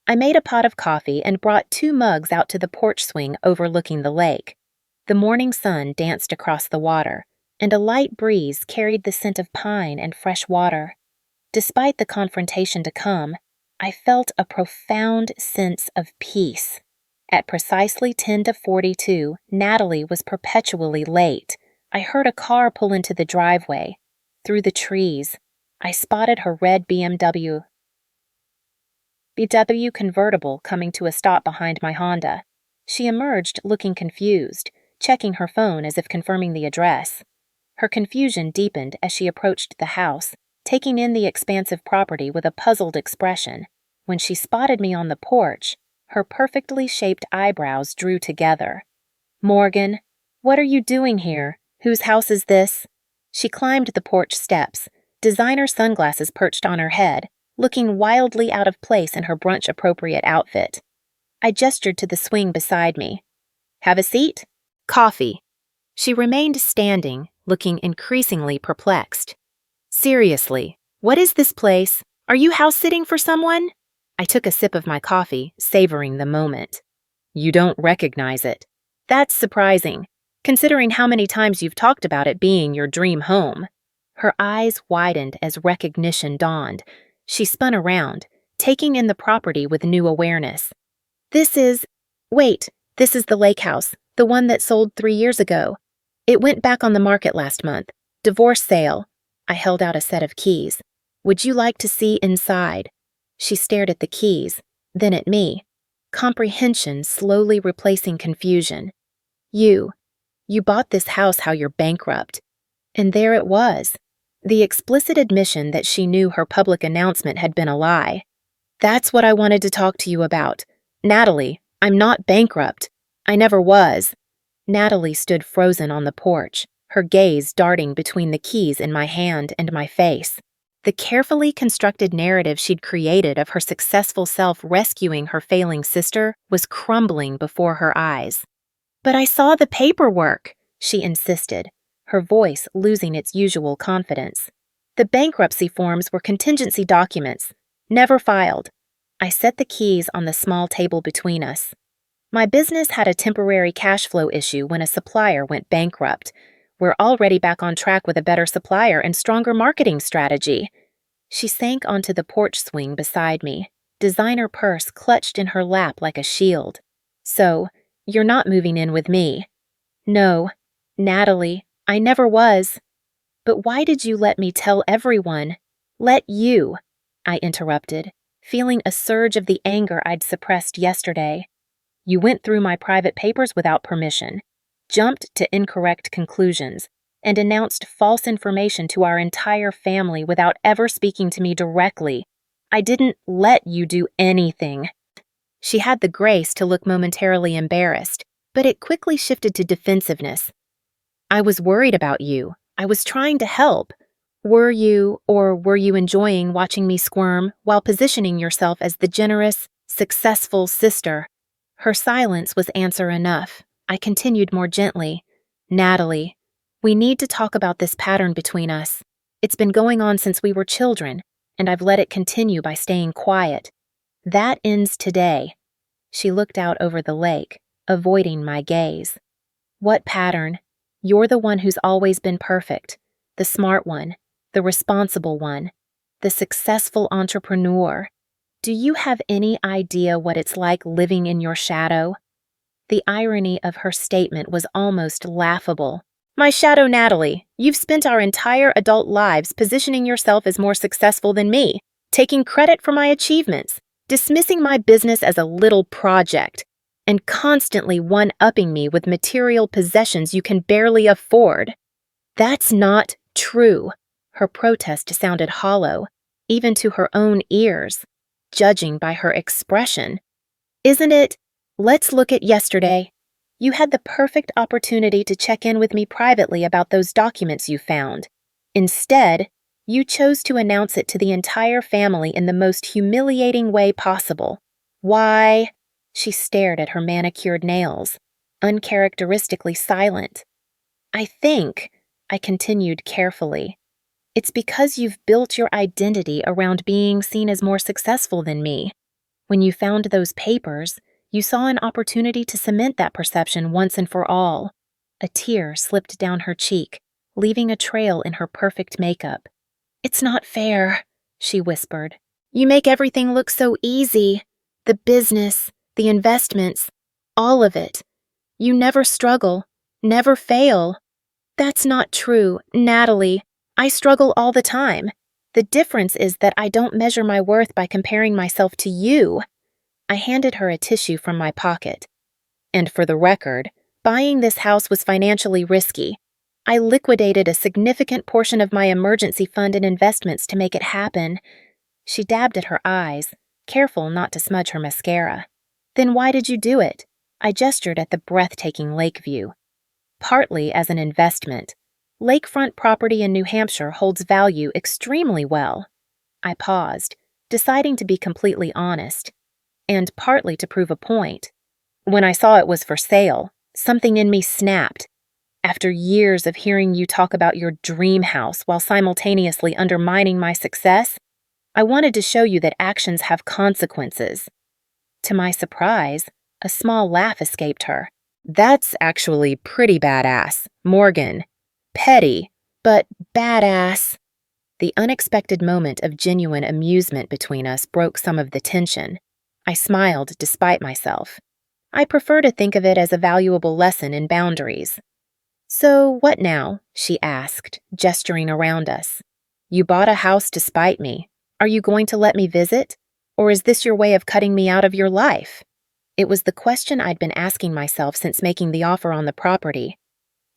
I made a pot of coffee and brought 2 mugs out to the porch swing overlooking the lake. The morning sun danced across the water, and a light breeze carried the scent of pine and fresh water. Despite the confrontation to come, I felt a profound sense of peace. At precisely 10:42, Natalie was perpetually late. I heard a car pull into the driveway. Through the trees, I spotted her red BMW convertible coming to a stop behind my Honda. She emerged looking confused, checking her phone as if confirming the address. Her confusion deepened as she approached the house, taking in the expansive property with a puzzled expression. When she spotted me on the porch, her perfectly shaped eyebrows drew together. "Morgan, what are you doing here? Whose house is this?" She climbed the porch steps, designer sunglasses perched on her head, looking wildly out of place in her brunch-appropriate outfit. I gestured to the swing beside me. "Have a seat?" "Coffee." She remained standing, looking increasingly perplexed. "Seriously, what is this place? Are you house-sitting for someone?" I took a sip of my coffee, savoring the moment. "You don't recognize it. That's surprising. considering how many times you've talked about it being your dream home." Her eyes widened as recognition dawned. She spun around, taking in the property with new awareness. "This is— Wait, this is the lake house, the one that sold 3 years ago. It went back on the market last month. Divorce sale." I held out a set of keys. "Would you like to see inside?" She stared at the keys, then at me, comprehension slowly replacing confusion. You bought this house how you're bankrupt." And there it was, the explicit admission that she knew her public announcement had been a lie. "That's what I wanted to talk to you about. Natalie, I'm not bankrupt. I never was." Natalie stood frozen on the porch, her gaze darting between the keys in my hand and my face. The carefully constructed narrative she'd created of her successful self rescuing her failing sister was crumbling before her eyes. "But I saw the paperwork," she insisted, her voice losing its usual confidence. "The bankruptcy forms were contingency documents, never filed." I set the keys on the small table between us. "My business had a temporary cash flow issue when a supplier went bankrupt. We're already back on track with a better supplier and stronger marketing strategy." She sank onto the porch swing beside me, designer purse clutched in her lap like a shield. "So, you're not moving in with me?" "No, Natalie, I never was." "But why did you let me tell everyone?" "Let you," I interrupted, feeling a surge of the anger I'd suppressed yesterday. "You went through my private papers without permission, jumped to incorrect conclusions, and announced false information to our entire family without ever speaking to me directly. I didn't let you do anything." She had the grace to look momentarily embarrassed, but it quickly shifted to defensiveness. "I was worried about you. I was trying to help." "Were you, or were you enjoying watching me squirm while positioning yourself as the generous, successful sister?" Her silence was answer enough. I continued more gently. "Natalie, we need to talk about this pattern between us. It's been going on since we were children, and I've let it continue by staying quiet. That ends today." She looked out over the lake, avoiding my gaze. "What pattern? You're the one who's always been perfect, the smart one, the responsible one, the successful entrepreneur. Do you have any idea what it's like living in your shadow?" The irony of her statement was almost laughable. "My shadow, Natalie, you've spent our entire adult lives positioning yourself as more successful than me, taking credit for my achievements, dismissing my business as a little project, and constantly one-upping me with material possessions you can barely afford." "That's not true." Her protest sounded hollow, even to her own ears, judging by her expression. "Isn't it? Let's look at yesterday. You had the perfect opportunity to check in with me privately about those documents you found. Instead, you chose to announce it to the entire family in the most humiliating way possible. Why?" She stared at her manicured nails, uncharacteristically silent. "I think," I continued carefully, "it's because you've built your identity around being seen as more successful than me. When you found those papers, you saw an opportunity to cement that perception once and for all." A tear slipped down her cheek, leaving a trail in her perfect makeup. "It's not fair," she whispered. "You make everything look so easy. The business, the investments, all of it. You never struggle, never fail." "That's not true, Natalie. I struggle all the time. The difference is that I don't measure my worth by comparing myself to you." I handed her a tissue from my pocket. "And for the record, buying this house was financially risky. I liquidated a significant portion of my emergency fund and investments to make it happen." She dabbed at her eyes, careful not to smudge her mascara. "Then why did you do it?" I gestured at the breathtaking lake view. "Partly as an investment. Lakefront property in New Hampshire holds value extremely well." I paused, deciding to be completely honest. "And partly to prove a point. When I saw it was for sale, something in me snapped. After years of hearing you talk about your dream house while simultaneously undermining my success, I wanted to show you that actions have consequences." To my surprise, a small laugh escaped her. That's actually pretty badass, Morgan. Petty, but badass. The unexpected moment of genuine amusement between us broke some of the tension. I smiled despite myself. I prefer to think of it as a valuable lesson in boundaries. So, what now? She asked, gesturing around us. You bought a house to spite me. Are you going to let me visit? Or is this your way of cutting me out of your life? It was the question I'd been asking myself since making the offer on the property.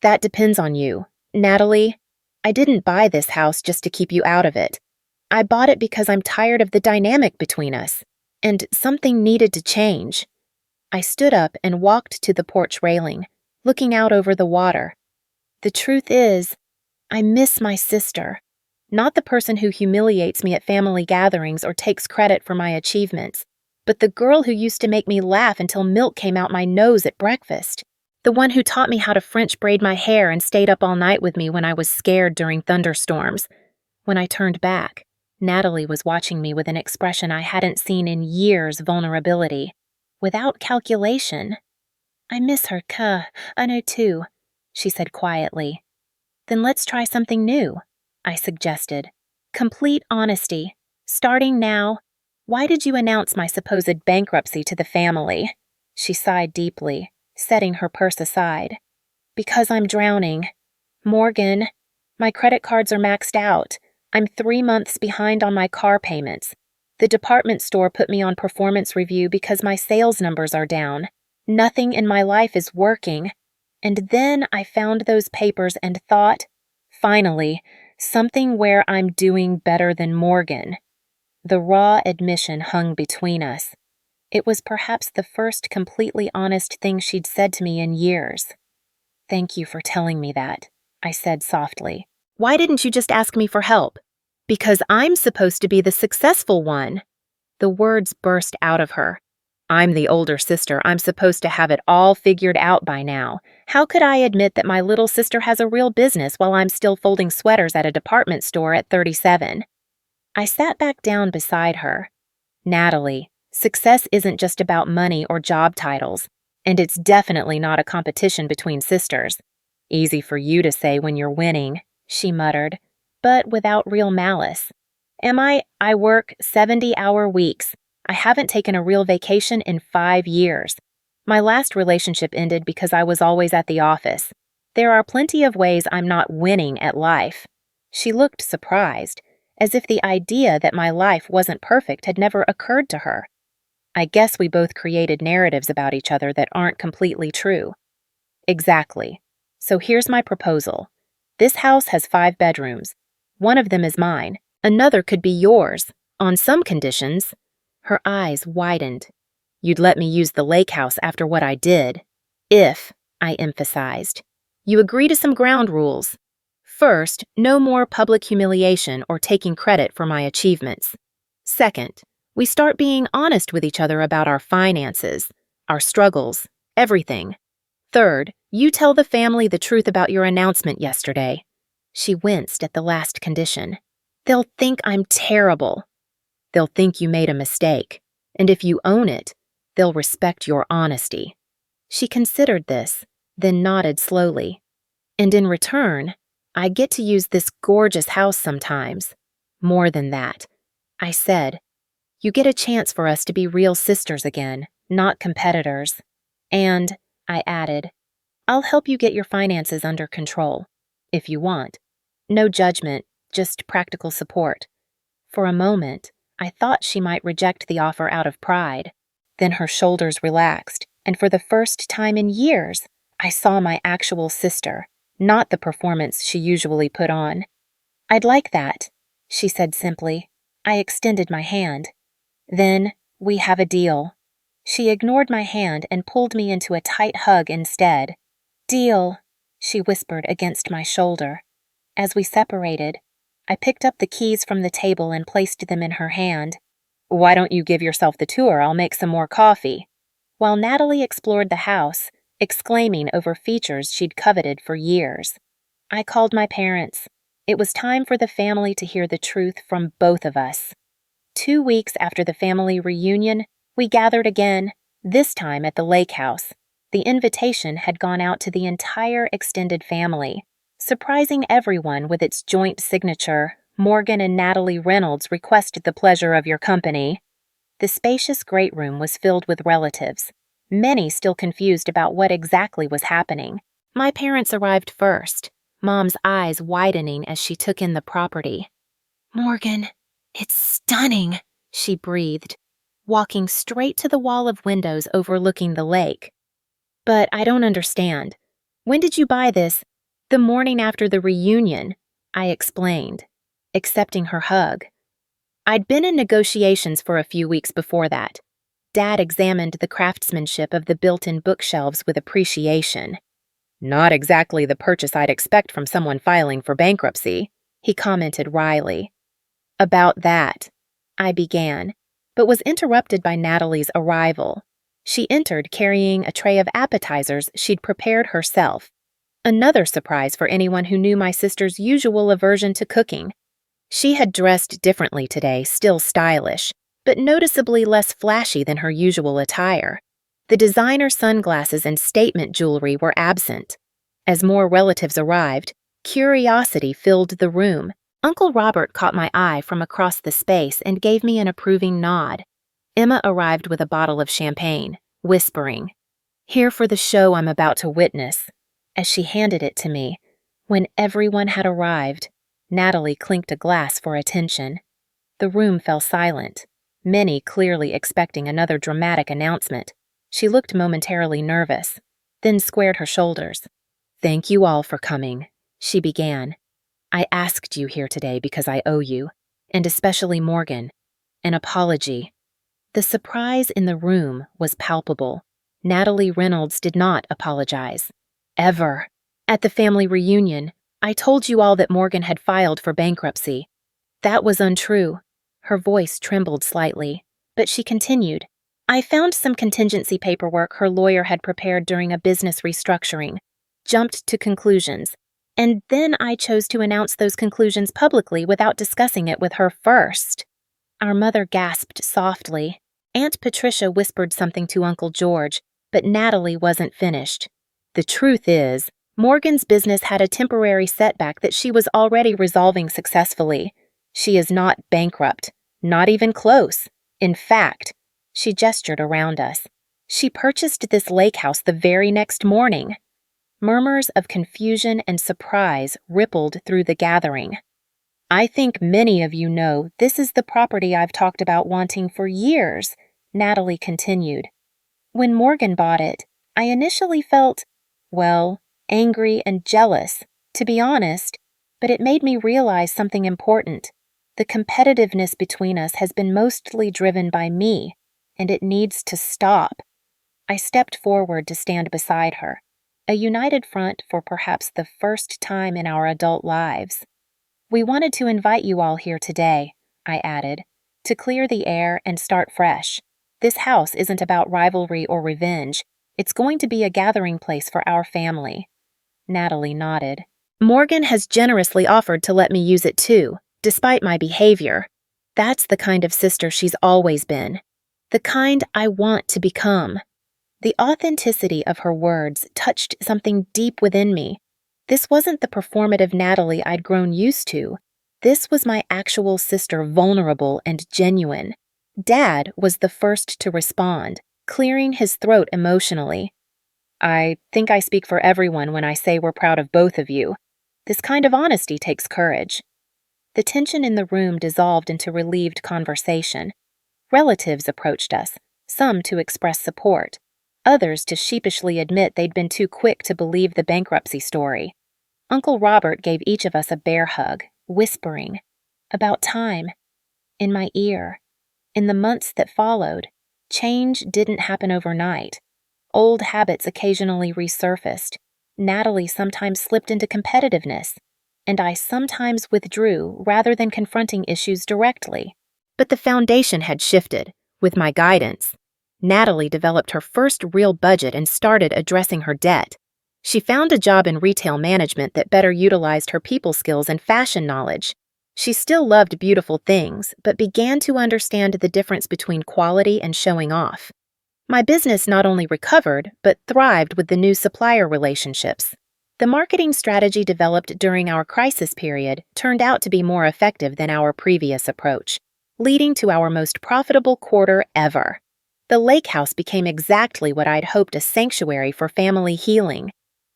That depends on you. Natalie, I didn't buy this house just to keep you out of it. I bought it because I'm tired of the dynamic between us, and something needed to change. I stood up and walked to the porch railing, looking out over the water. The truth is, I miss my sister. Not the person who humiliates me at family gatherings or takes credit for my achievements, but the girl who used to make me laugh until milk came out my nose at breakfast. The one who taught me how to French braid my hair and stayed up all night with me when I was scared during thunderstorms. When I turned back, Natalie was watching me with an expression I hadn't seen in years: vulnerability. Without calculation. I miss her, I know too, she said quietly. Then let's try something new, I suggested. Complete honesty. Starting now, why did you announce my supposed bankruptcy to the family? She sighed deeply, setting her purse aside. Because I'm drowning. Morgan, my credit cards are maxed out. I'm 3 months behind on my car payments. The department store put me on performance review because my sales numbers are down. Nothing in my life is working. And then I found those papers and thought, finally, something where I'm doing better than Morgan. The raw admission hung between us. It was perhaps the first completely honest thing she'd said to me in years. Thank you for telling me that, I said softly. Why didn't you just ask me for help? Because I'm supposed to be the successful one. The words burst out of her. I'm the older sister. I'm supposed to have it all figured out by now. How could I admit that my little sister has a real business while I'm still folding sweaters at a department store at 37? I sat back down beside her. Natalie, success isn't just about money or job titles, and it's definitely not a competition between sisters. Easy for you to say when you're winning, she muttered, but without real malice. I work 70-hour weeks. I haven't taken a real vacation in 5 years. My last relationship ended because I was always at the office. There are plenty of ways I'm not winning at life. She looked surprised, as if the idea that my life wasn't perfect had never occurred to her. I guess we both created narratives about each other that aren't completely true. Exactly. So here's my proposal. This house has 5 bedrooms. One of them is mine. Another could be yours, on some conditions. Her eyes widened. You'd let me use the lake house after what I did. If, I emphasized. You agree to some ground rules. First, no more public humiliation or taking credit for my achievements. Second, we start being honest with each other about our finances, our struggles, everything. Third, you tell the family the truth about your announcement yesterday. She winced at the last condition. They'll think I'm terrible. They'll think you made a mistake, and if you own it, they'll respect your honesty. She considered this, then nodded slowly. And in return, I get to use this gorgeous house sometimes. More than that, I said, you get a chance for us to be real sisters again, not competitors. And, I added, I'll help you get your finances under control, if you want. No judgment, just practical support. For a moment, I thought she might reject the offer out of pride. Then her shoulders relaxed, and for the first time in years, I saw my actual sister, not the performance she usually put on. I'd like that, she said simply. I extended my hand. Then, we have a deal. She ignored my hand and pulled me into a tight hug instead. Deal, she whispered against my shoulder. As we separated, I picked up the keys from the table and placed them in her hand. Why don't you give yourself the tour? I'll make some more coffee. While Natalie explored the house, exclaiming over features she'd coveted for years. I called my parents. It was time for the family to hear the truth from both of us. 2 weeks after the family reunion, we gathered again, this time at the lake house. The invitation had gone out to the entire extended family, surprising everyone with its joint signature, "Morgan and Natalie Reynolds requested the pleasure of your company." The spacious great room was filled with relatives, many still confused about what exactly was happening. My parents arrived first, Mom's eyes widening as she took in the property. "Morgan, it's stunning," she breathed, walking straight to the wall of windows overlooking the lake. "But I don't understand. When did you buy this?" "The morning after the reunion," I explained, accepting her hug. I'd been in negotiations for a few weeks before that. Dad examined the craftsmanship of the built-in bookshelves with appreciation. "Not exactly the purchase I'd expect from someone filing for bankruptcy," he commented wryly. "About that," I began, but was interrupted by Natalie's arrival. She entered carrying a tray of appetizers she'd prepared herself. Another surprise for anyone who knew my sister's usual aversion to cooking. She had dressed differently today, still stylish, but noticeably less flashy than her usual attire. The designer sunglasses and statement jewelry were absent. As more relatives arrived, curiosity filled the room. Uncle Robert caught my eye from across the space and gave me an approving nod. Emma arrived with a bottle of champagne, whispering, "Here for the show I'm about to witness." As she handed it to me, when everyone had arrived, Natalie clinked a glass for attention. The room fell silent, many clearly expecting another dramatic announcement. She looked momentarily nervous, then squared her shoulders. "Thank you all for coming," she began. "I asked you here today because I owe you, and especially Morgan, an apology." The surprise in the room was palpable. Natalie Reynolds did not apologize. Ever. At the family reunion, I told you all that Morgan had filed for bankruptcy. That was untrue. Her voice trembled slightly, but she continued. "I found some contingency paperwork her lawyer had prepared during a business restructuring, jumped to conclusions, and then I chose to announce those conclusions publicly without discussing it with her first." Our mother gasped softly. Aunt Patricia whispered something to Uncle George, but Natalie wasn't finished. "The truth is, Morgan's business had a temporary setback that she was already resolving successfully. She is not bankrupt, not even close. In fact," she gestured around us, "she purchased this lake house the very next morning." Murmurs of confusion and surprise rippled through the gathering. "I think many of you know this is the property I've talked about wanting for years," Natalie continued. "When Morgan bought it, I initially felt, well, angry and jealous, to be honest, but it made me realize something important. The competitiveness between us has been mostly driven by me, and it needs to stop." I stepped forward to stand beside her, a united front for perhaps the first time in our adult lives. "We wanted to invite you all here today," I added, "to clear the air and start fresh. This house isn't about rivalry or revenge. It's going to be a gathering place for our family." Natalie nodded. "Morgan has generously offered to let me use it too, despite my behavior. That's the kind of sister she's always been. The kind I want to become." The authenticity of her words touched something deep within me. This wasn't the performative Natalie I'd grown used to. This was my actual sister, vulnerable and genuine. Dad was the first to respond, clearing his throat emotionally. "I think I speak for everyone when I say we're proud of both of you. This kind of honesty takes courage." The tension in the room dissolved into relieved conversation. Relatives approached us, some to express support, others to sheepishly admit they'd been too quick to believe the bankruptcy story. Uncle Robert gave each of us a bear hug, whispering, "About time," in my ear. In the months that followed, change didn't happen overnight. Old habits occasionally resurfaced. Natalie sometimes slipped into competitiveness, and I sometimes withdrew rather than confronting issues directly. But the foundation had shifted, with my guidance. Natalie developed her first real budget and started addressing her debt. She found a job in retail management that better utilized her people skills and fashion knowledge. She still loved beautiful things, but began to understand the difference between quality and showing off. My business not only recovered, but thrived with the new supplier relationships. The marketing strategy developed during our crisis period turned out to be more effective than our previous approach, leading to our most profitable quarter ever. The lake house became exactly what I'd hoped, a sanctuary for family healing.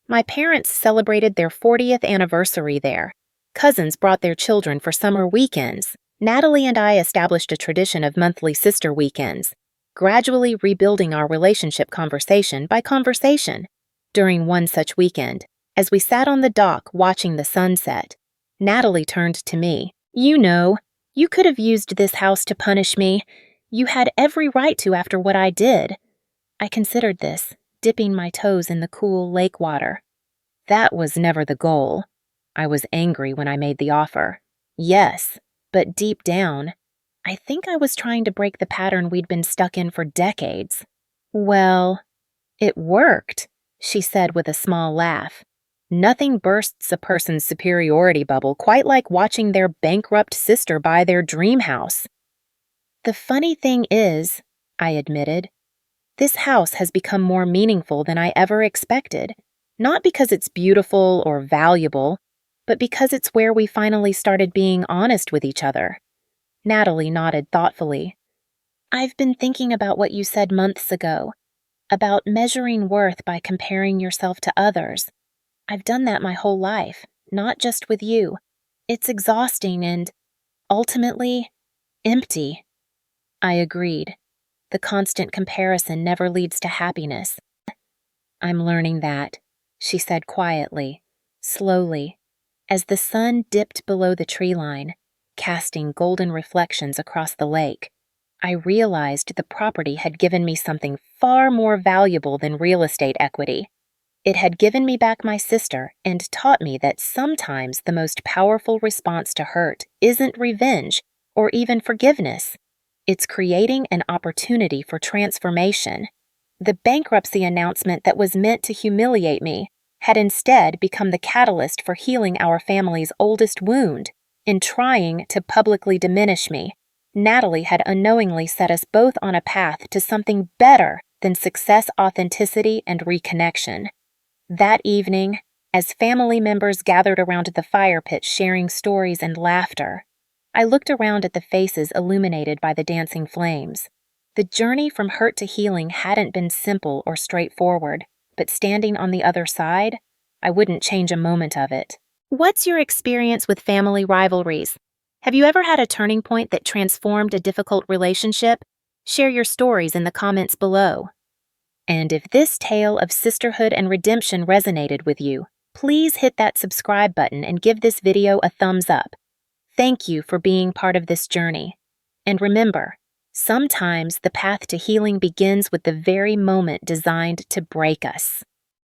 My parents celebrated their 40th anniversary there. Cousins brought their children for summer weekends. Natalie and I established a tradition of monthly sister weekends, gradually rebuilding our relationship conversation by conversation. During one such weekend, as we sat on the dock watching the sunset, Natalie turned to me. "You know, you could have used this house to punish me. You had every right to after what I did." I considered this, dipping my toes in the cool lake water. That was never the goal. I was angry when I made the offer. Yes, but deep down, I think I was trying to break the pattern we'd been stuck in for decades. "Well, it worked," she said with a small laugh. "Nothing bursts a person's superiority bubble quite like watching their bankrupt sister buy their dream house." "The funny thing is," I admitted, "this house has become more meaningful than I ever expected. Not because it's beautiful or valuable, but because it's where we finally started being honest with each other." Natalie nodded thoughtfully. "I've been thinking about what you said months ago, about measuring worth by comparing yourself to others. I've done that my whole life, not just with you. It's exhausting and, ultimately, empty." I agreed. The constant comparison never leads to happiness. "I'm learning that," she said quietly, slowly, as the sun dipped below the tree line, casting golden reflections across the lake. I realized the property had given me something far more valuable than real estate equity. It had given me back my sister and taught me that sometimes the most powerful response to hurt isn't revenge or even forgiveness. It's creating an opportunity for transformation. The bankruptcy announcement that was meant to humiliate me had instead become the catalyst for healing our family's oldest wound. In trying to publicly diminish me, Natalie had unknowingly set us both on a path to something better than success, authenticity, and reconnection. That evening, as family members gathered around the fire pit sharing stories and laughter, I looked around at the faces illuminated by the dancing flames. The journey from hurt to healing hadn't been simple or straightforward, but standing on the other side, I wouldn't change a moment of it. What's your experience with family rivalries? Have you ever had a turning point that transformed a difficult relationship? Share your stories in the comments below. And if this tale of sisterhood and redemption resonated with you, please hit that subscribe button and give this video a thumbs up. Thank you for being part of this journey. And remember, sometimes the path to healing begins with the very moment designed to break us.